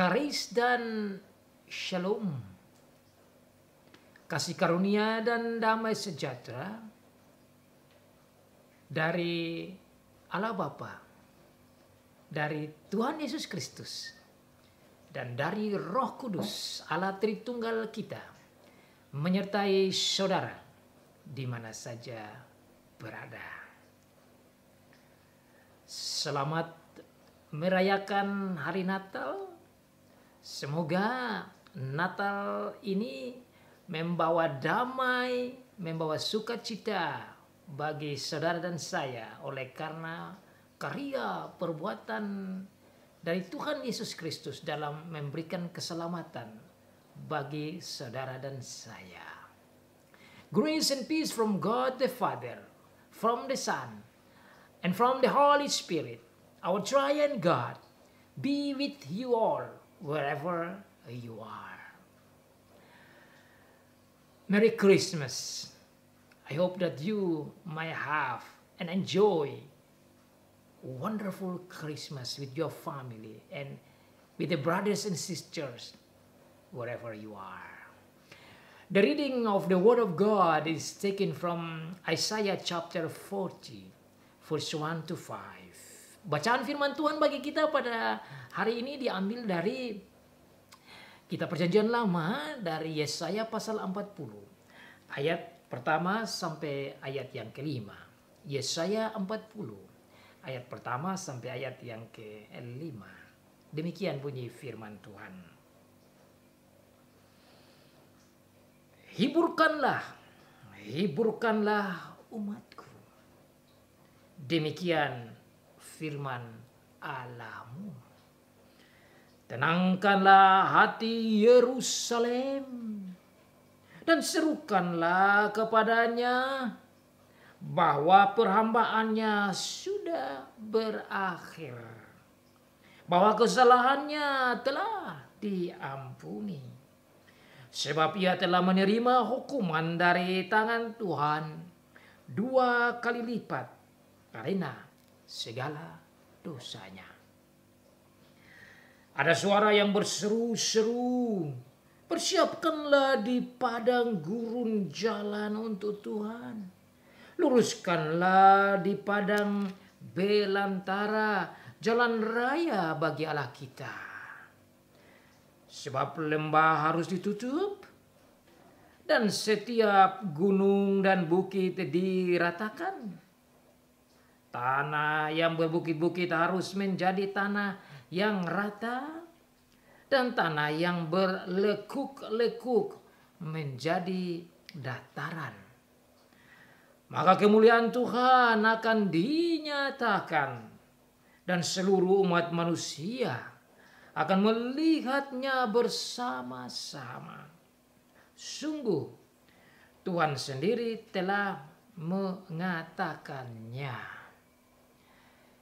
Karis dan shalom, kasih karunia dan damai sejahtera dari Allah Bapa, dari Tuhan Yesus Kristus, dan dari Roh Kudus Allah Tritunggal kita menyertai saudara di mana saja berada. Selamat merayakan hari Natal. Semoga Natal ini membawa damai, membawa sukacita bagi saudara dan saya oleh karena karya perbuatan dari Tuhan Yesus Kristus dalam memberikan keselamatan bagi saudara dan saya. Grace and peace from God the Father, from the Son, and from the Holy Spirit, our triune God, be with you all wherever you are. Merry Christmas. I hope that you may have and enjoy a wonderful Christmas with your family and with the brothers and sisters wherever you are. The reading of the Word of God is taken from Isaiah chapter 40, verse 1 to 5. Bacaan firman Tuhan bagi kita pada hari ini diambil dari Kitab Perjanjian Lama, dari Yesaya pasal 40. Ayat pertama sampai ayat yang kelima. Yesaya 40, ayat pertama sampai ayat yang kelima. Demikian bunyi firman Tuhan. Hiburkanlah, hiburkanlah umatku. Demikian firman Allahmu. Tenangkanlah hati Yerusalem dan serukanlah kepadanya bahwa perhambaannya sudah berakhir, bahwa kesalahannya telah diampuni, sebab ia telah menerima hukuman dari tangan Tuhan 2 kali lipat karena segala dosanya. Ada suara yang berseru-seru, persiapkanlah di padang gurun jalan untuk Tuhan. Luruskanlah di padang belantara jalan raya bagi Allah kita. Sebab lembah harus ditutup dan setiap gunung dan bukit diratakan. Tanah yang berbukit-bukit harus menjadi tanah yang rata, dan tanah yang berlekuk-lekuk menjadi dataran. Maka kemuliaan Tuhan akan dinyatakan, dan seluruh umat manusia akan melihatnya bersama-sama. Sungguh Tuhan sendiri telah mengatakannya.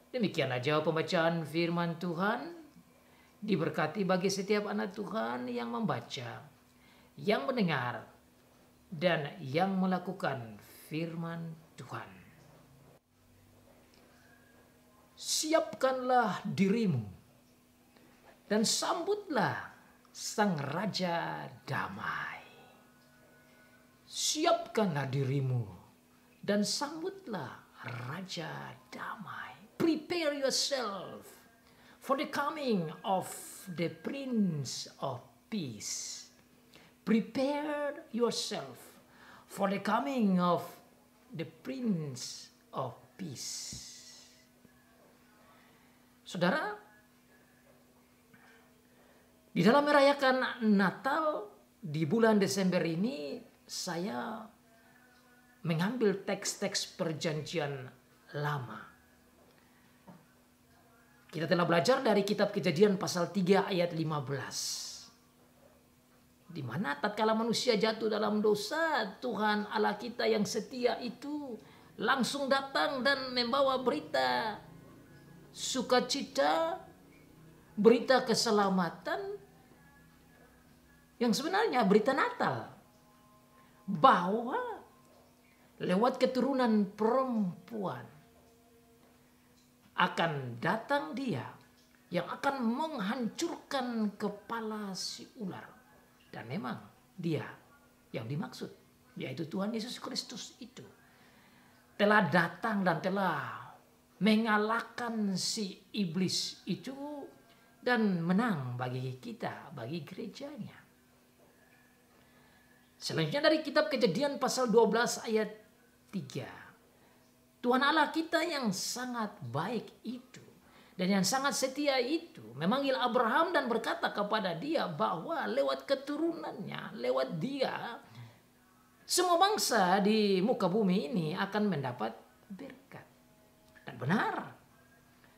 Demikian aja pembacaan firman Tuhan. Diberkati bagi setiap anak Tuhan yang membaca, yang mendengar, dan yang melakukan firman Tuhan. Siapkanlah dirimu dan sambutlah Sang Raja Damai. Siapkanlah dirimu dan sambutlah Raja Damai. Prepare yourself for the coming of the Prince of Peace. Prepare yourself for the coming of the Prince of Peace. Saudara, di dalam merayakan Natal di bulan Desember ini, saya mengambil teks-teks Perjanjian Lama. Kita telah belajar dari kitab Kejadian pasal 3 ayat 15. Di mana tatkala manusia jatuh dalam dosa, Tuhan Allah kita yang setia itu langsung datang dan membawa berita sukacita, berita keselamatan, yang sebenarnya berita Natal. Bahwa lewat keturunan perempuan akan datang Dia yang akan menghancurkan kepala si ular. Dan memang dia yang dimaksud, yaitu Tuhan Yesus Kristus itu telah datang dan telah mengalahkan si iblis itu dan menang bagi kita, bagi gerejanya. Selanjutnya dari kitab Kejadian pasal 12 ayat 3. Tuhan Allah kita yang sangat baik itu dan yang sangat setia itu memanggil Abraham dan berkata kepada dia bahwa lewat keturunannya, lewat dia, semua bangsa di muka bumi ini akan mendapat berkat. Dan benar,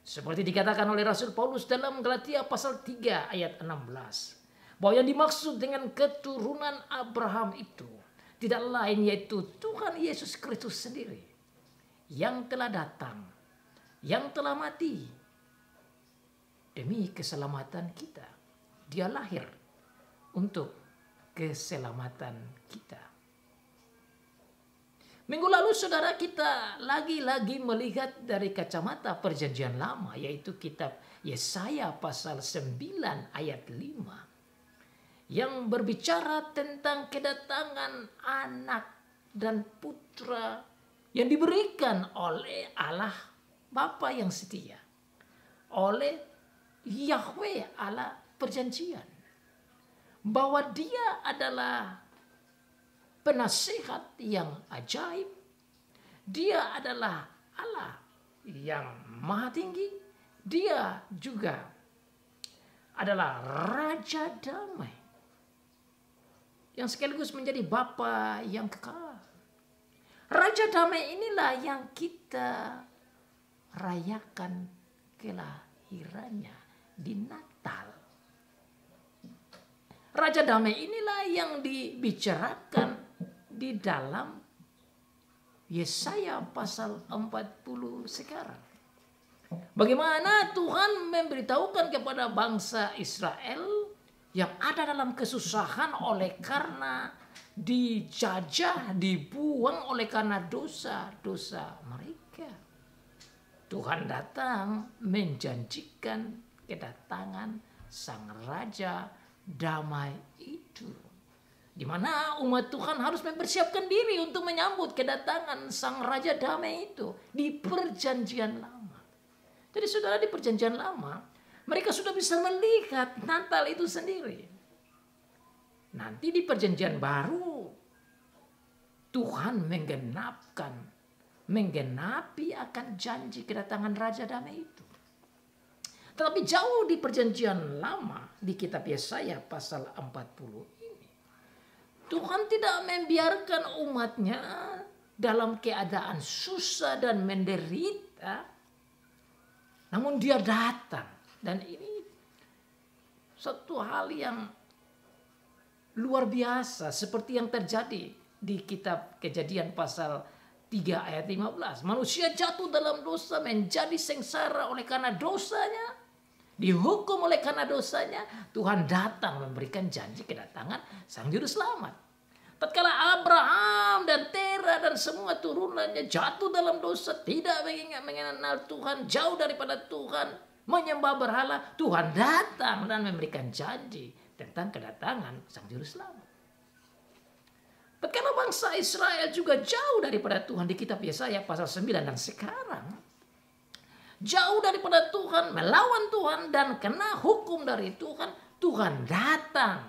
seperti dikatakan oleh Rasul Paulus dalam Galatia pasal 3 ayat 16. Bahwa yang dimaksud dengan keturunan Abraham itu tidak lain yaitu Tuhan Yesus Kristus sendiri. Yang telah datang, yang telah mati demi keselamatan kita. Dia lahir untuk keselamatan kita. Minggu lalu saudara kita lagi-lagi melihat dari kacamata perjanjian lama, yaitu kitab Yesaya pasal 9 ayat 5. Yang berbicara tentang kedatangan anak dan putra yang diberikan oleh Allah Bapa yang setia. Oleh Yahweh Allah perjanjian. Bahwa dia adalah penasihat yang ajaib. Dia adalah Allah yang maha tinggi. Dia juga adalah Raja Damai. Yang sekaligus menjadi Bapa yang kekal. Raja Damai inilah yang kita rayakan kelahirannya di Natal. Raja Damai inilah yang dibicarakan di dalam Yesaya pasal 40 sekarang. Bagaimana Tuhan memberitahukan kepada bangsa Israel yang ada dalam kesusahan oleh karena dijajah, dibuang oleh karena dosa-dosa mereka. Tuhan datang menjanjikan kedatangan Sang Raja Damai itu. Di mana umat Tuhan harus mempersiapkan diri untuk menyambut kedatangan Sang Raja Damai itu di perjanjian lama. Jadi saudara, di perjanjian lama mereka sudah bisa melihat Natal itu sendiri. Nanti di perjanjian baru Tuhan menggenapi akan janji kedatangan Raja Damai itu. Tetapi jauh di perjanjian lama di kitab Yesaya pasal 40 ini, Tuhan tidak membiarkan umatnya dalam keadaan susah dan menderita. Namun dia datang. Dan ini satu hal yang luar biasa seperti yang terjadi di kitab Kejadian pasal 3 ayat 15. Manusia jatuh dalam dosa, menjadi sengsara oleh karena dosanya, dihukum oleh karena dosanya. Tuhan datang memberikan janji kedatangan Sang Juru Selamat. Tatkala Abraham dan Tera dan semua turunannya jatuh dalam dosa, tidak mengenal Tuhan, jauh daripada Tuhan, menyembah berhala, Tuhan datang dan memberikan janji tentang kedatangan Sang Juru Selamat. Tatkala bangsa Israel juga jauh daripada Tuhan di kitab Yesaya pasal 9 dan sekarang jauh daripada Tuhan, melawan Tuhan dan kena hukum dari Tuhan, Tuhan datang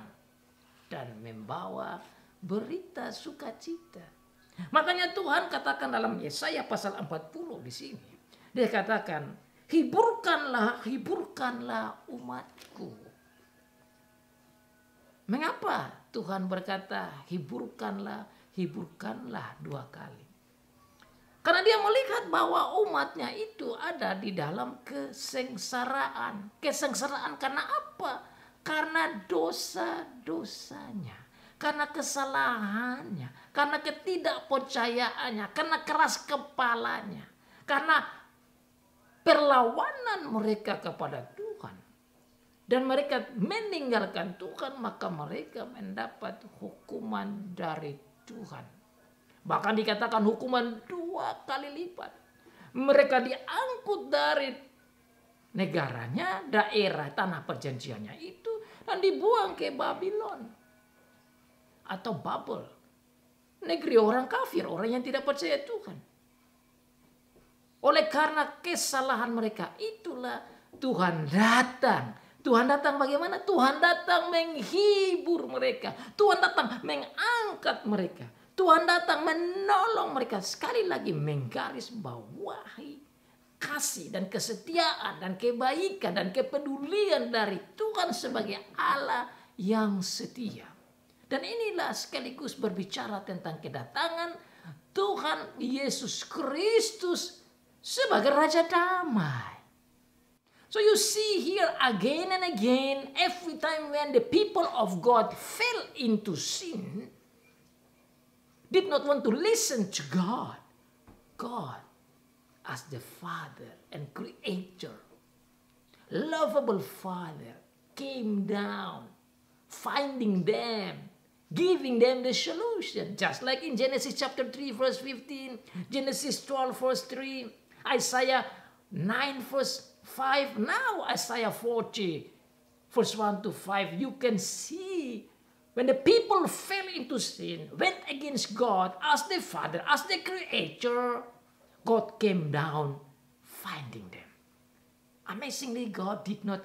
dan membawa berita sukacita. Makanya Tuhan katakan dalam Yesaya pasal 40 di sini. Dia katakan, hiburkanlah, hiburkanlah umatku. Mengapa Tuhan berkata hiburkanlah, hiburkanlah 2 kali? Karena dia melihat bahwa umatnya itu ada di dalam kesengsaraan. Kesengsaraan karena apa? Karena dosa-dosanya. Karena kesalahannya. Karena ketidakpercayaannya. Karena keras kepalanya. Karena perlawanan mereka kepada Tuhan. Dan mereka meninggalkan Tuhan, maka mereka mendapat hukuman dari Tuhan. Bahkan dikatakan hukuman 2 kali lipat. Mereka diangkut dari negaranya, daerah tanah perjanjiannya itu, dan dibuang ke Babylon atau Babel, negeri orang kafir, orang yang tidak percaya Tuhan. Oleh karena kesalahan mereka itulah Tuhan datang. Tuhan datang bagaimana? Tuhan datang menghibur mereka. Tuhan datang mengangkat mereka. Tuhan datang menolong mereka. Sekali lagi menggarisbawahi kasih dan kesetiaan dan kebaikan dan kepedulian dari Tuhan sebagai Allah yang setia. Dan inilah sekaligus berbicara tentang kedatangan Tuhan Yesus Kristus sebagai Raja Damai. So you see here again and again, every time when the people of God fell into sin, did not want to listen to God. God as the Father and Creator, lovable Father, came down, finding them, giving them the solution. Just like in Genesis chapter 3 verse 15, Genesis 12 verse 3, Isaiah 9 verse 5, now Isaiah 40 verse 1 to 5, you can see when the people fell into sin, went against God as the Father, as the Creator, God came down finding them. Amazingly, God did not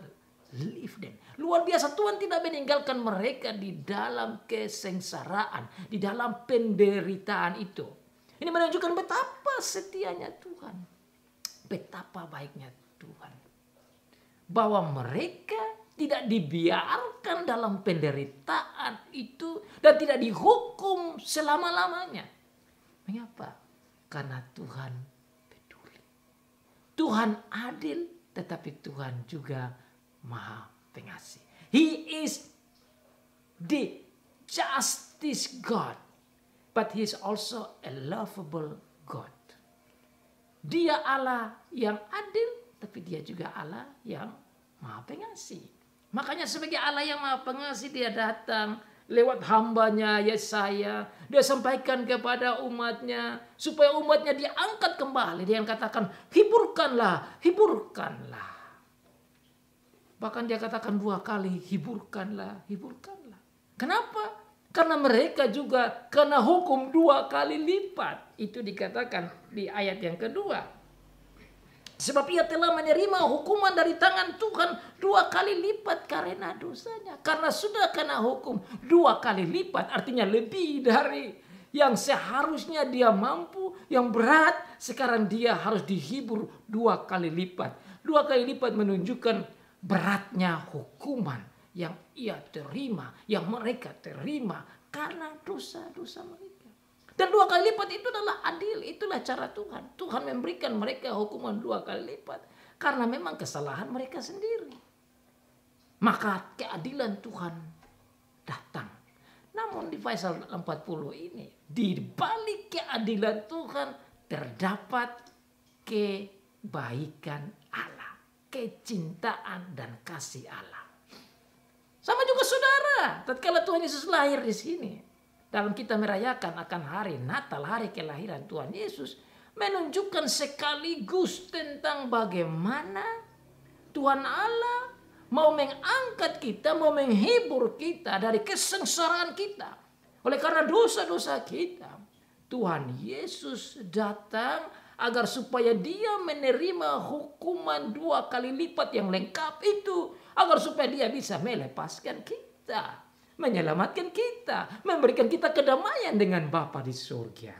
leave them. Luar biasa, Tuhan tidak meninggalkan mereka di dalam kesengsaraan, di dalam penderitaan itu. Ini menunjukkan betapa setianya Tuhan, betapa baiknya Tuhan, bahwa mereka tidak dibiarkan dalam penderitaan itu dan tidak dihukum selama-lamanya. Mengapa? Karena Tuhan peduli. Tuhan adil, tetapi Tuhan juga Maha Pengasih. He is the justice God, but He is also a lovable God. Dia Allah yang adil, tapi dia juga Allah yang Maha Pengasih. Makanya sebagai Allah yang Maha Pengasih, dia datang lewat hambanya Yesaya. Dia sampaikan kepada umatnya supaya umatnya diangkat kembali. Dia katakan, hiburkanlah, hiburkanlah. Bahkan dia katakan 2 kali, hiburkanlah, hiburkanlah. Kenapa? Karena mereka juga kena hukum 2 kali lipat. Itu dikatakan di ayat yang kedua. Sebab ia telah menerima hukuman dari tangan Tuhan 2 kali lipat karena dosanya. Karena sudah kena hukum 2 kali lipat, artinya lebih dari yang seharusnya dia mampu, yang berat, sekarang dia harus dihibur 2 kali lipat. 2 kali lipat menunjukkan beratnya hukuman yang ia terima, yang mereka terima karena dosa-dosa mereka. Dan 2 kali lipat itu adalah adil. Itulah cara Tuhan. Tuhan memberikan mereka hukuman 2 kali lipat. Karena memang kesalahan mereka sendiri. Maka keadilan Tuhan datang. Namun di pasal 40 ini, di balik keadilan Tuhan terdapat kebaikan Allah. Kecintaan dan kasih Allah. Sama juga saudara. Tatkala Tuhan Yesus lahir di sini. Dalam kita merayakan akan hari Natal, hari kelahiran Tuhan Yesus, menunjukkan sekaligus tentang bagaimana Tuhan Allah mau mengangkat kita, mau menghibur kita dari kesengsaraan kita. Oleh karena dosa-dosa kita, Tuhan Yesus datang agar supaya dia menerima hukuman 2 kali lipat yang lengkap itu, agar supaya dia bisa melepaskan kita, menyelamatkan kita, memberikan kita kedamaian dengan Bapa di surga.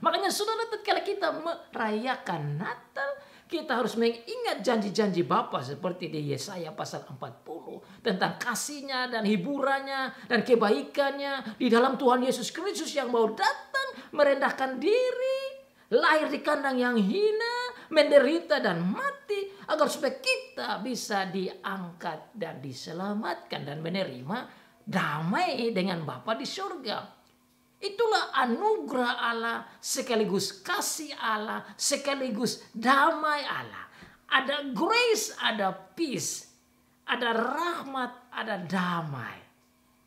Makanya saudara, tatkala kita merayakan Natal, kita harus mengingat janji-janji Bapa seperti di Yesaya pasal 40 tentang kasihnya dan hiburannya dan kebaikannya di dalam Tuhan Yesus Kristus yang mau datang merendahkan diri, lahir di kandang yang hina, menderita dan mati agar supaya kita bisa diangkat dan diselamatkan dan menerima damai dengan Bapa di surga. Itulah anugerah Allah, sekaligus kasih Allah, sekaligus damai Allah. Ada grace, ada peace, ada rahmat, ada damai.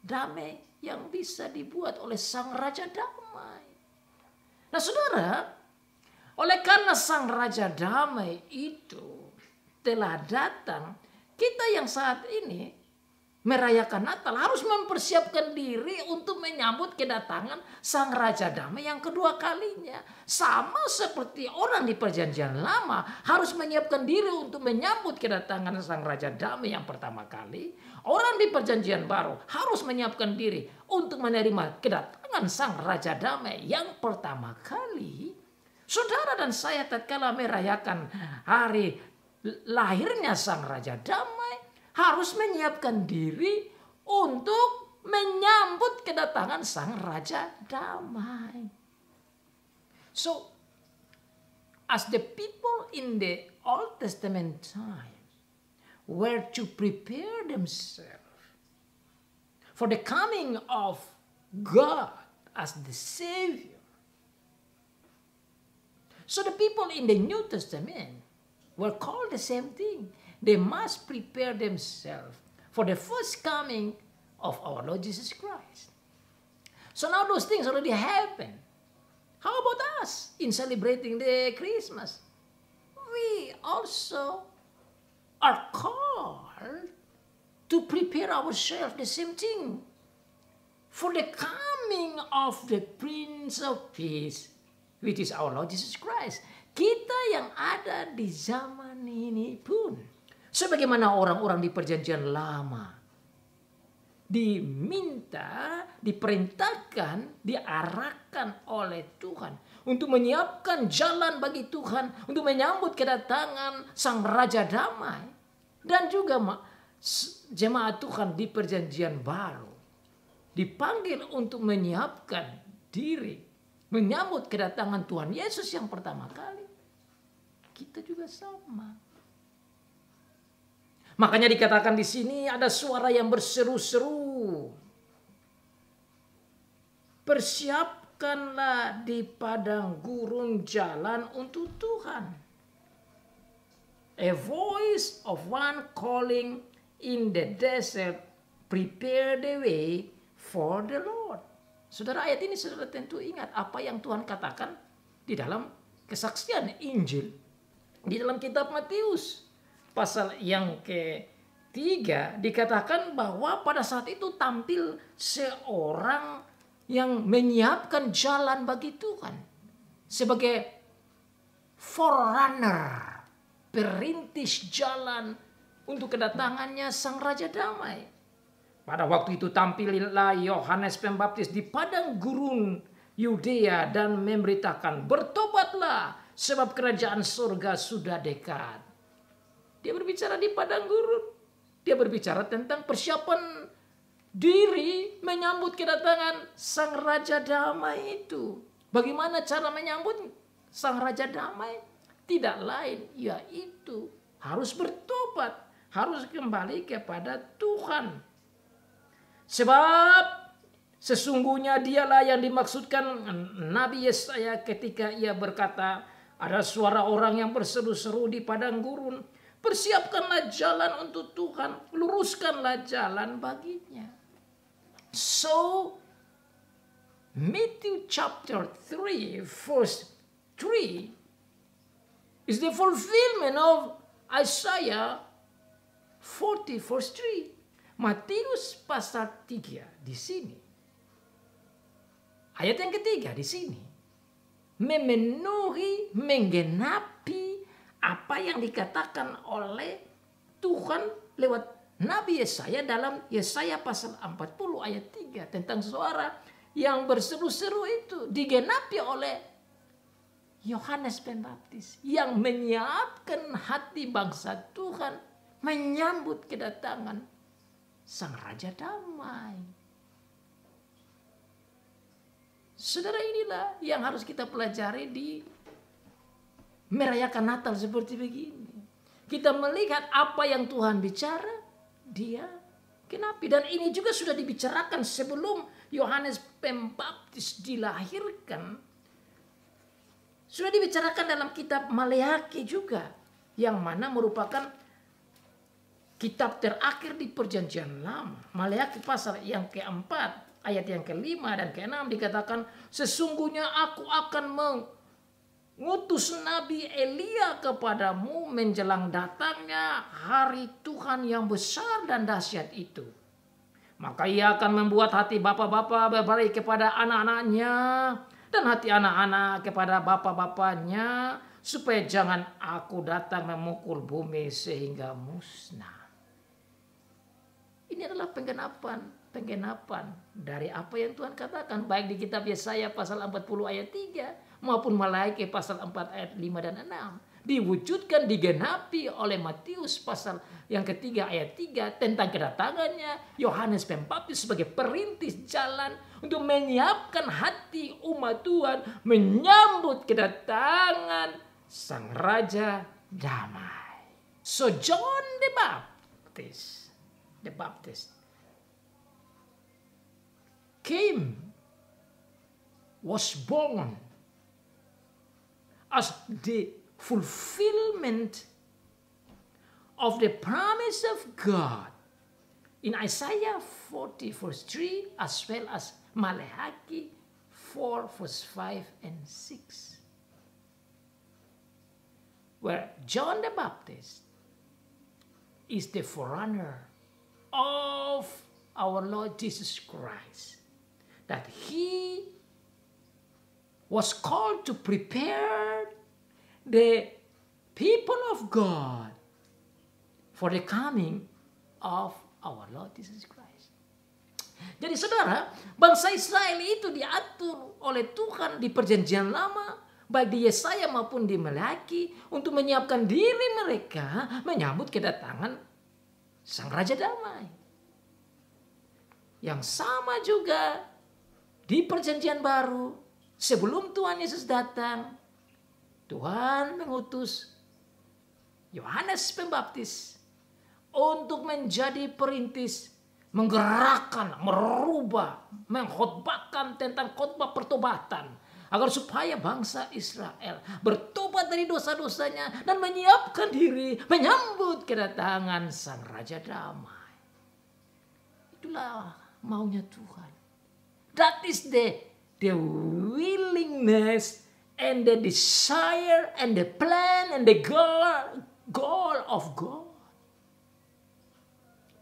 Damai yang bisa dibuat oleh Sang Raja Damai. Nah saudara, oleh karena Sang Raja Damai itu telah datang, kita yang saat ini merayakan Natal harus mempersiapkan diri untuk menyambut kedatangan Sang Raja Damai yang kedua kalinya. Sama seperti orang di Perjanjian Lama harus menyiapkan diri untuk menyambut kedatangan Sang Raja Damai yang pertama kali. Orang di Perjanjian Baru harus menyiapkan diri untuk menerima kedatangan Sang Raja Damai yang pertama kali. Saudara dan saya tatkala merayakan hari lahirnya Sang Raja Damai, harus menyiapkan diri untuk menyambut kedatangan Sang Raja Damai. So, as the people in the Old Testament time were to prepare themselves for the coming of God as the Savior, so the people in the New Testament were called the same thing. They must prepare themselves for the first coming of our Lord Jesus Christ. So now those things already happened. How about us in celebrating the Christmas? We also are called to prepare ourselves the same thing for the coming of the Prince of Peace, which is our Lord Jesus Christ. Kita yang ada di zaman ini pun, sebagaimana orang-orang di Perjanjian Lama, diperintahkan, diarahkan oleh Tuhan untuk menyiapkan jalan bagi Tuhan, untuk menyambut kedatangan Sang Raja Damai. Dan juga jemaat Tuhan di Perjanjian Baru dipanggil untuk menyiapkan diri, menyambut kedatangan Tuhan Yesus yang pertama kali. Kita juga sama. Makanya dikatakan di sini ada suara yang berseru-seru. Persiapkanlah di padang gurun jalan untuk Tuhan. A voice of one calling in the desert, prepare the way for the Lord. Saudara, ayat ini saudara tentu ingat apa yang Tuhan katakan di dalam kesaksian Injil. Di dalam kitab Matius pasal yang ke-3 dikatakan bahwa pada saat itu tampil seorang yang menyiapkan jalan bagi Tuhan sebagai forerunner, perintis jalan untuk kedatangannya Sang Raja Damai. Pada waktu itu tampillah Yohanes Pembaptis di padang gurun Yudea dan memberitakan, bertobatlah sebab kerajaan surga sudah dekat. Dia berbicara di padang gurun. Dia berbicara tentang persiapan diri menyambut kedatangan Sang Raja Damai itu. Bagaimana cara menyambut Sang Raja Damai? Tidak lain yaitu harus bertobat, harus kembali kepada Tuhan. Sebab sesungguhnya dialah yang dimaksudkan Nabi Yesaya ketika ia berkata, ada suara orang yang berseru-seru di padang gurun, persiapkanlah jalan untuk Tuhan, luruskanlah jalan baginya. So, Matthew chapter 3 verse 3 is the fulfillment of Isaiah 40 verse 3. Matius pasal 3 di sini. Ayat yang ketiga di sini. Memenuhi, menggenapi apa yang dikatakan oleh Tuhan lewat Nabi Yesaya dalam Yesaya pasal 40 ayat 3 tentang suara yang berseru-seru itu digenapi oleh Yohanes Pembaptis yang menyiapkan hati bangsa Tuhan menyambut kedatangan Sang Raja Damai. Saudara, inilah yang harus kita pelajari di merayakan Natal seperti begini. Kita melihat apa yang Tuhan bicara, Dia genapi. Dan ini juga sudah dibicarakan sebelum Yohanes Pembaptis dilahirkan. Sudah dibicarakan dalam kitab Maleakhi juga, yang mana merupakan kitab terakhir di Perjanjian Lama. Maleakhi pasal yang keempat, ayat yang kelima dan keenam dikatakan, sesungguhnya aku akan ngutus Nabi Elia kepadamu menjelang datangnya hari Tuhan yang besar dan dahsyat itu. Maka ia akan membuat hati bapa-bapa berbalik kepada anak-anaknya dan hati anak-anak kepada bapa-bapanya, supaya jangan aku datang memukul bumi sehingga musnah. Ini adalah penggenapan dari apa yang Tuhan katakan baik di kitab Yesaya pasal 40 ayat 3 maupun Malaiki pasal 4 ayat 5 dan 6. Diwujudkan, digenapi oleh Matius pasal yang ketiga ayat 3 tentang kedatangannya Yohanes Pembaptis sebagai perintis jalan untuk menyiapkan hati umat Tuhan menyambut kedatangan Sang Raja Damai. So John the Baptist was born as the fulfillment of the promise of God in Isaiah 40 verse 3 as well as Malachi 4 verse 5 and 6. Where John the Baptist is the forerunner of our Lord Jesus Christ, that he was called to prepare the people of God for the coming of our Lord Jesus Christ. Jadi saudara, bangsa Israel itu diatur oleh Tuhan di perjanjian lama, baik di Yesaya maupun di Malaki, untuk menyiapkan diri mereka menyambut kedatangan Sang Raja Damai. Yang sama juga di perjanjian baru, sebelum Tuhan Yesus datang, Tuhan mengutus Yohanes Pembaptis untuk menjadi perintis, menggerakkan, merubah, mengkhotbahkan tentang khotbah pertobatan, agar supaya bangsa Israel bertobat dari dosa-dosanya dan menyiapkan diri menyambut kedatangan Sang Raja Damai. Itulah maunya Tuhan. That is the willingness and the desire and the plan and the goal of God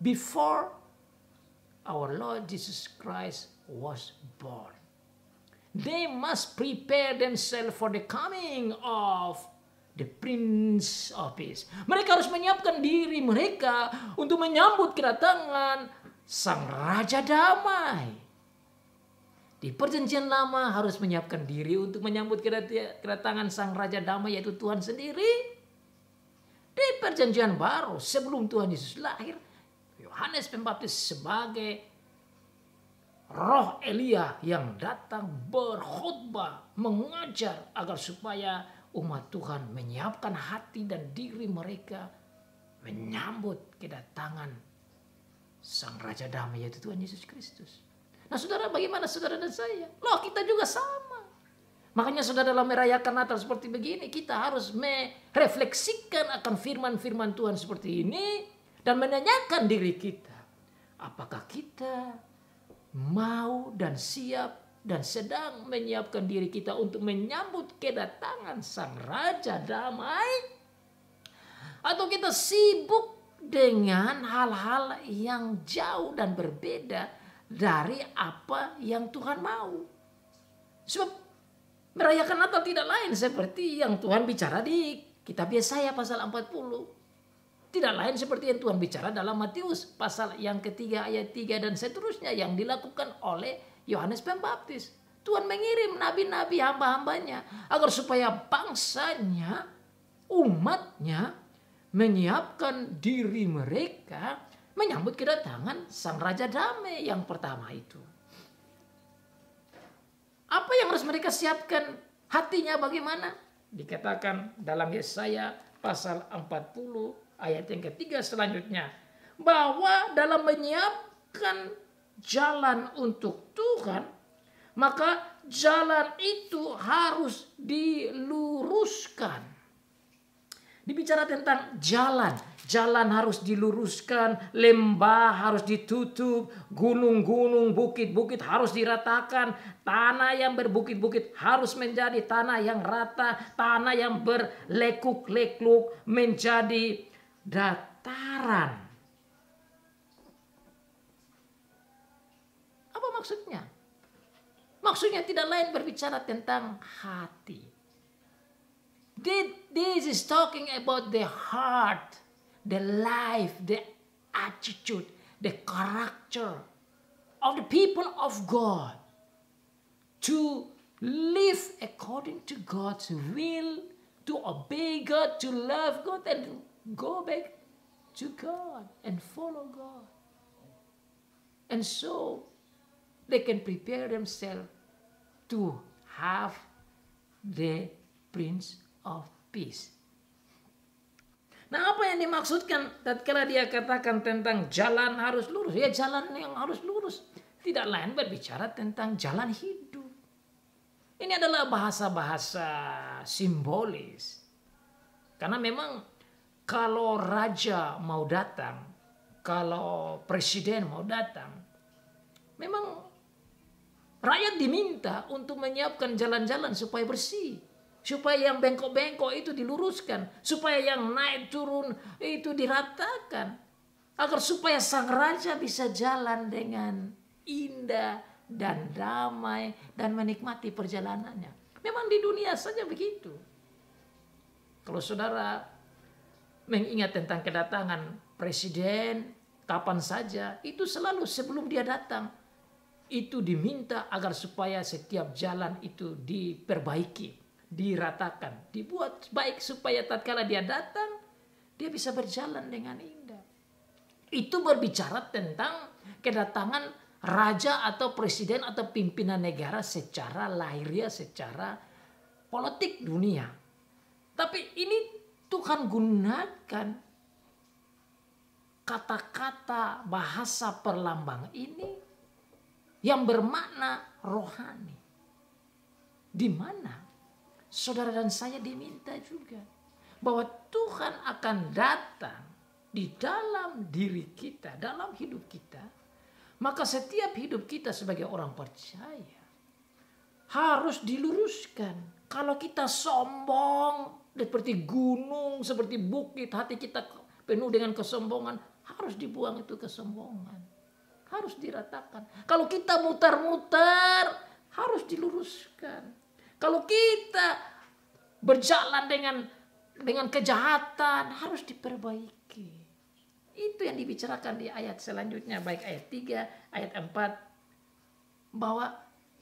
before our Lord Jesus Christ was born. They must prepare themselves for the coming of the Prince of Peace. Mereka harus menyiapkan diri mereka untuk menyambut kedatangan Sang Raja Damai. Di perjanjian lama harus menyiapkan diri untuk menyambut kedatangan Sang Raja Damai, yaitu Tuhan sendiri. Di perjanjian baru sebelum Tuhan Yesus lahir, Yohanes Pembaptis sebagai roh Elia yang datang berkhotbah, mengajar agar supaya umat Tuhan menyiapkan hati dan diri mereka menyambut kedatangan Sang Raja Damai, yaitu Tuhan Yesus Kristus. Nah saudara, bagaimana saudara dan saya? Loh, kita juga sama. Makanya saudara, dalam merayakan Natal seperti begini, kita harus merefleksikan akan firman-firman Tuhan seperti ini dan menanyakan diri kita, apakah kita mau dan siap dan sedang menyiapkan diri kita untuk menyambut kedatangan Sang Raja Damai? Atau kita sibuk dengan hal-hal yang jauh dan berbeda dari apa yang Tuhan mau? Sebab merayakan Natal tidak lain seperti yang Tuhan bicara di kitab Yesaya pasal 40. Tidak lain seperti yang Tuhan bicara dalam Matius pasal yang ketiga ayat 3 dan seterusnya yang dilakukan oleh Yohanes Pembaptis. Tuhan mengirim nabi-nabi hamba-hambanya agar supaya bangsanya, umatnya menyiapkan diri mereka menyambut kedatangan Sang Raja Damai yang pertama itu. Apa yang harus mereka siapkan? Hatinya bagaimana? Dikatakan dalam Yesaya pasal 40 ayat yang ketiga selanjutnya, bahwa dalam menyiapkan jalan untuk Tuhan, maka jalan itu harus diluruskan. Dibicara tentang jalan. Jalan harus diluruskan, lembah harus ditutup, gunung-gunung, bukit-bukit harus diratakan, tanah yang berbukit-bukit harus menjadi tanah yang rata, tanah yang berlekuk-lekuk menjadi dataran. Apa maksudnya? Maksudnya tidak lain berbicara tentang hati. This is talking about the heart, the life, the attitude, the character of the people of God. To live according to God's will, to obey God, to love God, and go back to God and follow God. And so they can prepare themselves to have the Prince of Peace. Nah, apa yang dimaksudkan tatkala dia katakan tentang jalan harus lurus? Ya, jalan yang harus lurus tidak lain berbicara tentang jalan hidup. Ini adalah bahasa-bahasa simbolis. Karena memang kalau raja mau datang, kalau presiden mau datang, memang rakyat diminta untuk menyiapkan jalan-jalan supaya bersih. Supaya yang bengkok-bengkok itu diluruskan. Supaya yang naik turun itu diratakan. Agar supaya sang raja bisa jalan dengan indah dan damai dan menikmati perjalanannya. Memang di dunia saja begitu. Kalau saudara mengingat tentang kedatangan presiden kapan saja, itu selalu sebelum dia datang. Itu diminta agar supaya setiap jalan itu diperbaiki, diratakan, dibuat baik supaya tatkala dia datang, dia bisa berjalan dengan indah. Itu berbicara tentang kedatangan raja atau presiden atau pimpinan negara secara lahiriah, secara politik dunia. Tapi ini Tuhan gunakan kata-kata bahasa perlambang ini yang bermakna rohani. Di mana saudara dan saya diminta juga bahwa Tuhan akan datang di dalam diri kita, dalam hidup kita. Maka setiap hidup kita sebagai orang percaya harus diluruskan. Kalau kita sombong seperti gunung, seperti bukit, hati kita penuh dengan kesombongan, harus dibuang itu kesombongan. Harus diratakan. Kalau kita mutar-mutar, harus diluruskan. Kalau kita berjalan dengan kejahatan, harus diperbaiki. Itu yang dibicarakan di ayat selanjutnya, baik ayat 3, ayat 4. Bahwa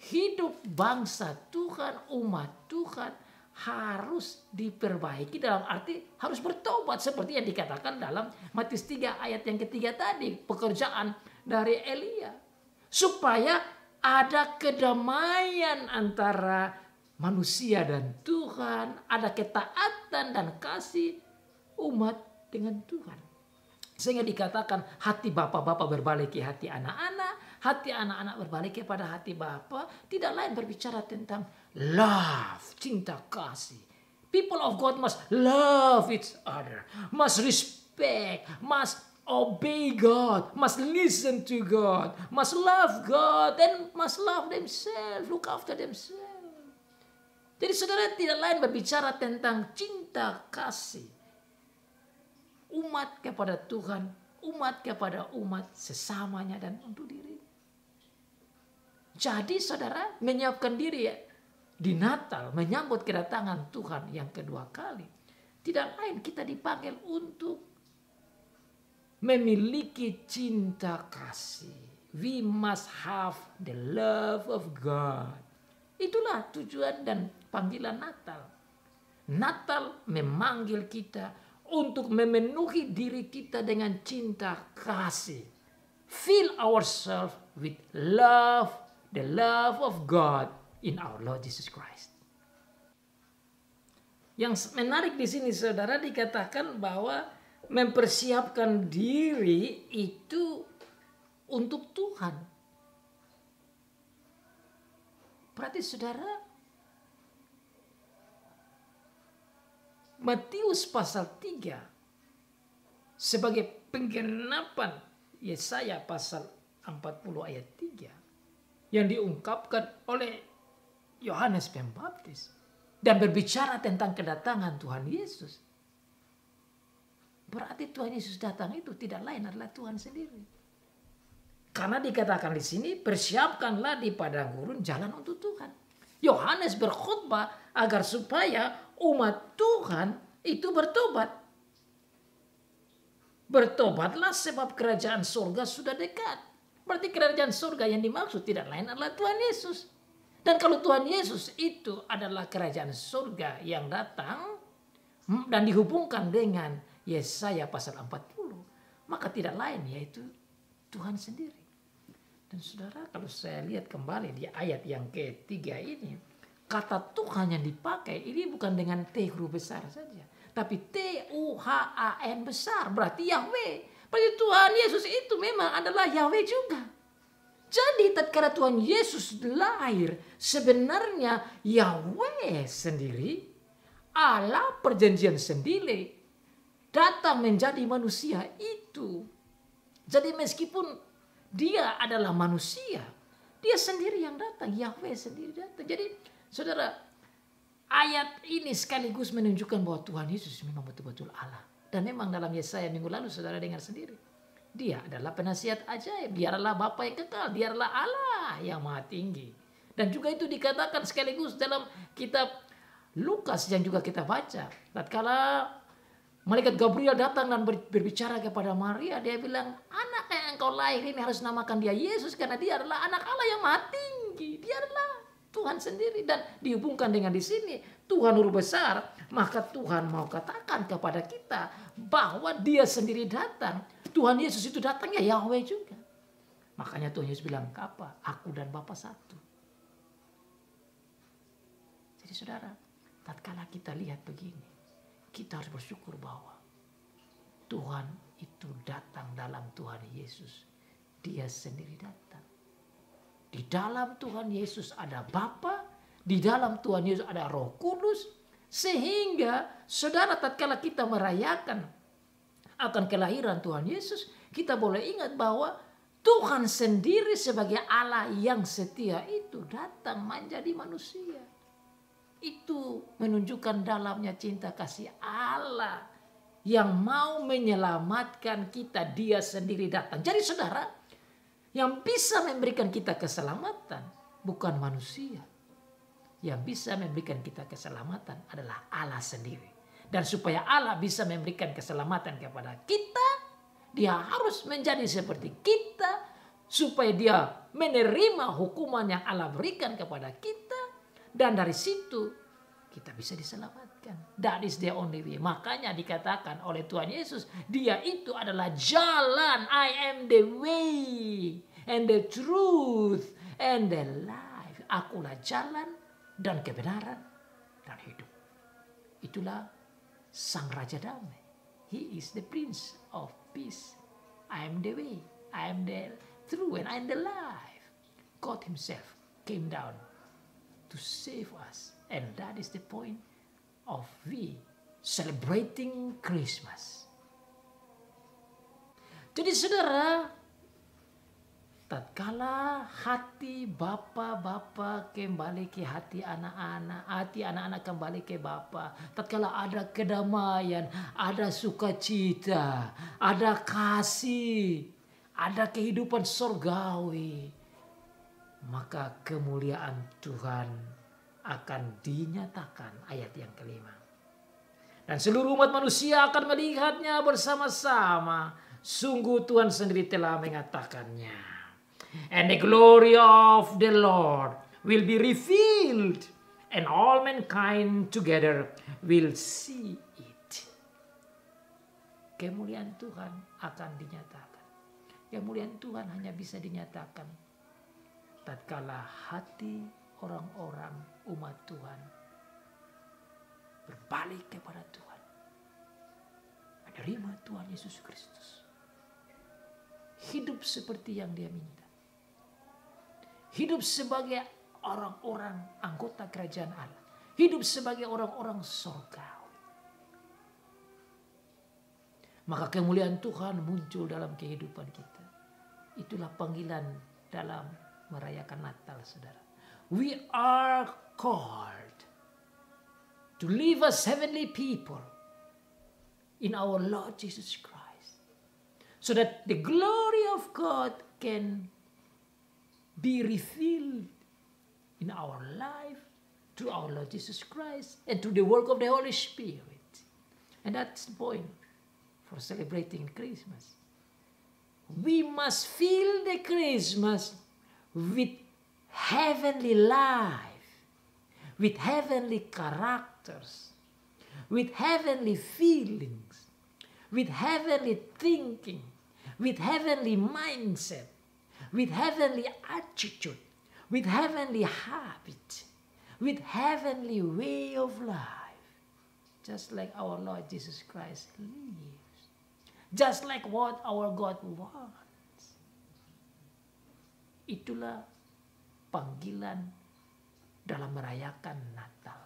hidup bangsa Tuhan, umat Tuhan harus diperbaiki dalam arti harus bertobat. Seperti yang dikatakan dalam Matius 3 ayat yang ketiga tadi. Pekerjaan dari Elia. Supaya ada kedamaian antara manusia dan Tuhan. Ada ketaatan dan kasih umat dengan Tuhan. Sehingga dikatakan hati bapak-bapak berbalik ke hati anak-anak. Hati anak-anak berbalik kepada hati bapa. Tidak lain berbicara tentang love, cinta kasih. People of God must love each other. Must respect. Must obey God. Must listen to God. Must love God. And must love themselves. Look after themselves. Jadi saudara tidak lain berbicara tentang cinta kasih. Umat kepada Tuhan, umat kepada umat sesamanya dan untuk diri. Jadi saudara menyiapkan diri di Natal menyambut kedatangan Tuhan yang kedua kali. Tidak lain kita dipanggil untuk memiliki cinta kasih. We must have the love of God. Itulah tujuan dan panggilan Natal. Natal memanggil kita untuk memenuhi diri kita dengan cinta kasih. Fill ourselves with love, the love of God in our Lord Jesus Christ. Yang menarik di sini saudara dikatakan bahwa mempersiapkan diri itu untuk Tuhan. Berarti saudara Matius pasal 3 sebagai penggenapan Yesaya pasal 40 ayat 3 yang diungkapkan oleh Yohanes Pembaptis dan berbicara tentang kedatangan Tuhan Yesus. Berarti Tuhan Yesus datang itu tidak lain adalah Tuhan sendiri. Karena dikatakan di sini, persiapkanlah di padang gurun jalan untuk Tuhan. Yohanes berkhotbah agar supaya umat Tuhan itu bertobat. Bertobatlah sebab kerajaan surga sudah dekat. Berarti kerajaan surga yang dimaksud tidak lain adalah Tuhan Yesus. Dan kalau Tuhan Yesus itu adalah kerajaan surga yang datang dan dihubungkan dengan Yesaya pasal 40, maka tidak lain yaitu Tuhan sendiri. Dan saudara, kalau saya lihat kembali di ayat yang ketiga ini, kata Tuhan yang dipakai ini bukan dengan T huruf besar saja, tapi Tuhan besar, berarti Yahweh. Berarti Tuhan Yesus itu memang adalah Yahweh juga. Jadi tatkala Tuhan Yesus lahir, sebenarnya Yahweh sendiri, Allah perjanjian sendiri, datang menjadi manusia itu. Jadi meskipun dia adalah manusia, dia sendiri yang datang, Yahweh sendiri datang. Jadi saudara, ayat ini sekaligus menunjukkan bahwa Tuhan Yesus memang betul-betul Allah. Dan memang dalam Yesaya minggu lalu saudara dengar sendiri, dia adalah penasihat ajaib, dia adalah Bapa yang kekal, dia adalah Allah yang maha tinggi. Dan juga itu dikatakan sekaligus dalam kitab Lukas yang juga kita baca. Tatkala malaikat Gabriel datang dan berbicara kepada Maria, dia bilang, anak yang engkau lahir ini harus namakan dia Yesus karena dia adalah anak Allah yang maha tinggi. Dia adalah Tuhan sendiri dan dihubungkan dengan di sini Tuhan huruf besar, maka Tuhan mau katakan kepada kita bahwa dia sendiri datang. Tuhan Yesus itu datang ya Yahweh juga. Makanya Tuhan Yesus bilang, apa? Aku dan Bapa satu. Jadi saudara, tatkala kita lihat begini, kita harus bersyukur bahwa Tuhan itu datang dalam Tuhan Yesus. Dia sendiri datang. Di dalam Tuhan Yesus ada Bapa, di dalam Tuhan Yesus ada Roh Kudus, sehingga saudara tatkala kita merayakan akan kelahiran Tuhan Yesus, kita boleh ingat bahwa Tuhan sendiri sebagai Allah yang setia itu datang menjadi manusia. Itu menunjukkan dalamnya cinta kasih Allah yang mau menyelamatkan kita, dia sendiri datang. Jadi saudara, yang bisa memberikan kita keselamatan bukan manusia. Yang bisa memberikan kita keselamatan adalah Allah sendiri. Dan supaya Allah bisa memberikan keselamatan kepada kita, dia harus menjadi seperti kita. Supaya dia menerima hukuman yang Allah berikan kepada kita. Dan dari situ kita bisa diselamatkan. That is the only way. Makanya dikatakan oleh Tuhan Yesus, dia itu adalah jalan. I am the way and the truth and the life. Akulah jalan dan kebenaran dan hidup. Itulah Sang Raja Damai. He is the Prince of Peace. I am the way. I am the truth and I am the life. God himself came down to save us. And that is the point of we celebrating Christmas. Jadi saudara, tatkala hati Bapa kembali ke hati anak-anak kembali ke Bapa, tatkala ada kedamaian, ada sukacita, ada kasih, ada kehidupan surgawi, maka kemuliaan Tuhan akan dinyatakan, ayat yang kelima. Dan seluruh umat manusia akan melihatnya bersama-sama. Sungguh Tuhan sendiri telah mengatakannya. And the glory of the Lord will be revealed. And all mankind together will see it. Kemuliaan Tuhan akan dinyatakan. Kemuliaan Tuhan hanya bisa dinyatakan tatkala hati orang-orang umat Tuhan berbalik kepada Tuhan, menerima Tuhan Yesus Kristus, hidup seperti yang dia minta, hidup sebagai orang-orang anggota kerajaan Allah, hidup sebagai orang-orang surgawi. maka kemuliaan Tuhan muncul dalam kehidupan kita. Itulah panggilan dalam merayakan Natal, saudara. We are called to live as heavenly people in our Lord Jesus Christ, so that the glory of God can be revealed in our life through our Lord Jesus Christ and through the work of the Holy Spirit. And that's the point for celebrating Christmas. We must fill the Christmas with heavenly life, with heavenly characters, with heavenly feelings, with heavenly thinking, with heavenly mindset, with heavenly attitude, with heavenly habit, with heavenly way of life, just like our Lord Jesus Christ lives, just like what our God wants. Itulah panggilan dalam merayakan Natal.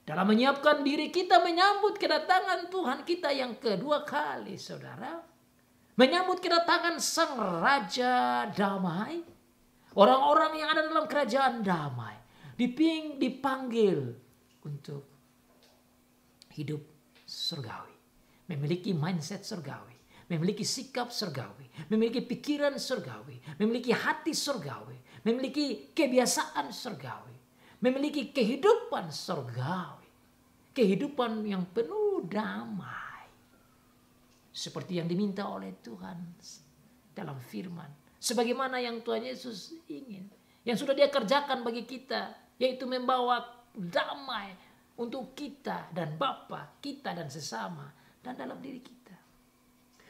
Dalam menyiapkan diri kita menyambut kedatangan Tuhan kita yang kedua kali, saudara. Menyambut kedatangan Sang Raja Damai. Orang-orang yang ada dalam kerajaan damai dipanggil untuk hidup surgawi. Memiliki mindset surgawi. Memiliki sikap surgawi. Memiliki pikiran surgawi. Memiliki hati surgawi. Memiliki kebiasaan surgawi. Memiliki kehidupan surgawi. Kehidupan yang penuh damai. Seperti yang diminta oleh Tuhan dalam firman. Sebagaimana yang Tuhan Yesus ingin. Yang sudah Dia kerjakan bagi kita. Yaitu membawa damai untuk kita dan Bapa, kita dan sesama. Dan dalam diri kita.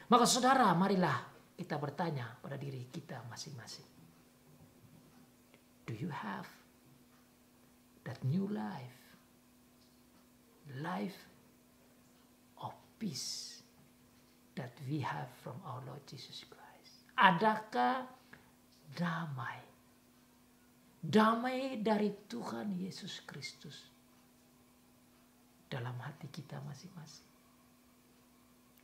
Maka saudara, marilah kita bertanya pada diri kita masing-masing. Do you have that new life? Life of peace that we have from our Lord Jesus Christ. Adakah damai? Damai dari Tuhan Yesus Kristus dalam hati kita masing-masing.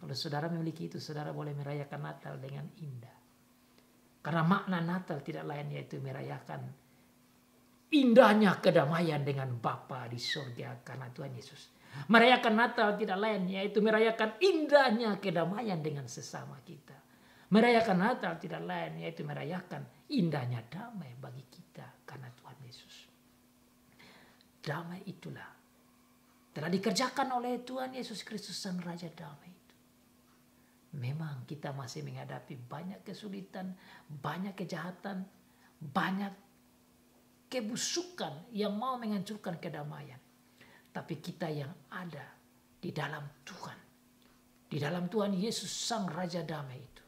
Kalau saudara memiliki itu, saudara boleh merayakan Natal dengan indah. Karena makna Natal tidak lain yaitu merayakan indahnya kedamaian dengan Bapa di surga karena Tuhan Yesus. Merayakan Natal tidak lain yaitu merayakan indahnya kedamaian dengan sesama kita. Merayakan Natal tidak lain yaitu merayakan indahnya damai bagi kita karena Tuhan Yesus. Damai itulah telah dikerjakan oleh Tuhan Yesus Kristus Sang Raja Damai itu. Memang kita masih menghadapi banyak kesulitan, banyak kejahatan, banyak kebusukan yang mau menghancurkan kedamaian. Tapi kita yang ada di dalam Tuhan, di dalam Tuhan Yesus Sang Raja Damai itu,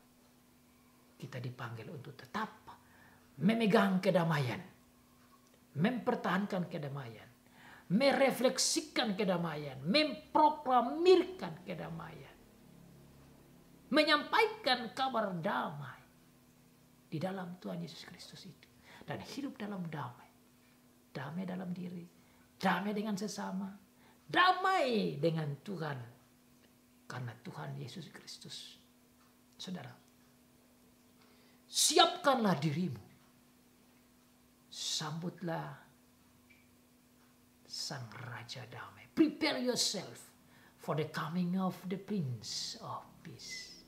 kita dipanggil untuk tetap memegang kedamaian, mempertahankan kedamaian, merefleksikan kedamaian, memproklamirkan kedamaian, menyampaikan kabar damai di dalam Tuhan Yesus Kristus itu. Dan hidup dalam damai. Damai dalam diri. Damai dengan sesama. Damai dengan Tuhan. Karena Tuhan Yesus Kristus. Saudara. Siapkanlah dirimu. Sambutlah Sang Raja Damai. Prepare yourself for the coming of the Prince of Peace.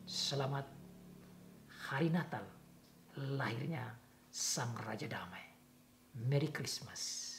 Selamat Hari Natal, lahirnya Sang Raja Damai. Merry Christmas.